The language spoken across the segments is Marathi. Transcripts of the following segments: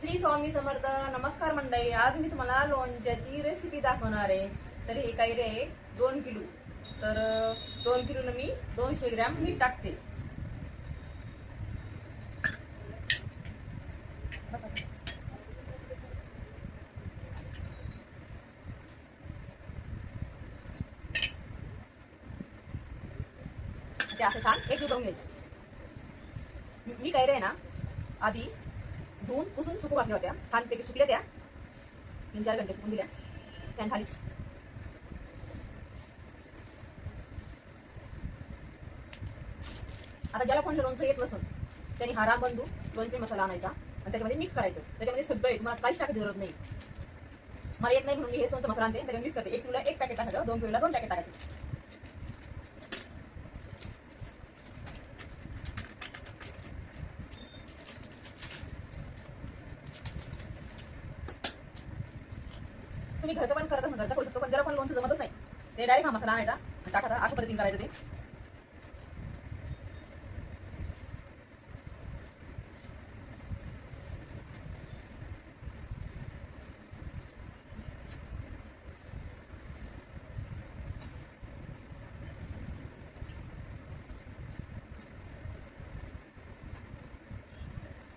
श्री स्वामी समर्थ. नमस्कार मंडळी. आज मी तुम्हाला लोणच्याची रेसिपी दाखवणार आहे. तर हे काही रे 2 किलो. तर 2 किलो मी 200 ग्रॅम मीठ टाकते. ते असं छान एक करून घ्यायचं. मी काही रे ना आधी धुवून पुसून सुकू घातल्या होत्या. छानपैकी सुकल्या त्या. 3-4 घंटे सुकून दिल्या फॅन खालीच. आता ज्याला कोणतं लोणचं येत नसेल त्यांनी हा रामबंधू लोणचे मसाला आणायचा आणि त्याच्यामध्ये मिक्स करायचं. त्याच्यामध्ये सगळं आहे, तुम्हाला काहीच टाकायची गरज नाही. मला येत नाही म्हणून मी हे लोणचं मसाला आणते, त्याच्यामध्ये मिक्स करते. 1 किलोला 1 पॅकेट टाकायचं, 2 किलोला 2 पॅकेट टाकायचं. तुम्ही घरचं पण करत घरचं करू शकतो, पण जरा पण लोणचं जमतच नाही ते डायरेक्ट हा मसाला आणायचा आणि टाकायचा. अशा पद्धतीने करायचं ते.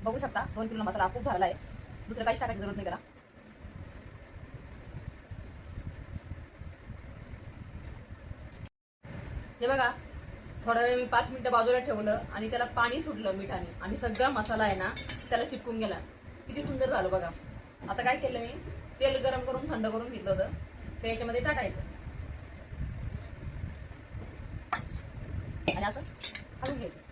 बघू शकता 2 किलो मसाला खूप झाला आहे. दुसरं काहीच टाकायची जरूरत नाही त्याला. हे बघा, थोडा वेळ मी 5 मिनिटं बाजूला ठेवलं आणि त्याला पाणी सुटलं मिठाने आणि सगळा मसाला आहे ना त्याला चिटकून गेला. किती सुंदर झालं बघा. आता काय केलं मी, तेल गरम करून थंड करून घेतलं होतं, ते याच्यामध्ये टाकायचं आणि असं हलवून घ्यायचं.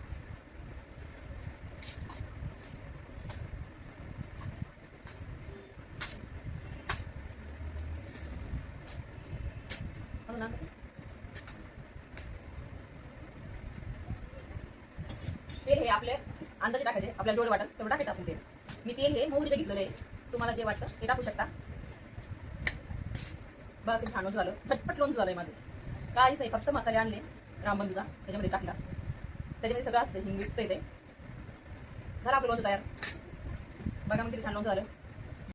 तेल हे आपल्या अंदाजे टाकायचे, आपल्याला जेवढं वाटत तेवढं टाकायचं आपण तेल. मी तेल हे मोहरीचं घेतलेलं आहे, तुम्हाला जे वाटतं ते टाकू शकता. बघा किती छान झालं, झटपट लोणचं झालंय माझं. काहीच आहे, फक्त मसाले आणले रामबंधूचा त्याच्यामध्ये टाकला, त्याच्यामध्ये सगळं असतं, हिंग विकतं ते. झालं आपलं लोणचं तयार. बघा मग किती छान लोणचं झालं.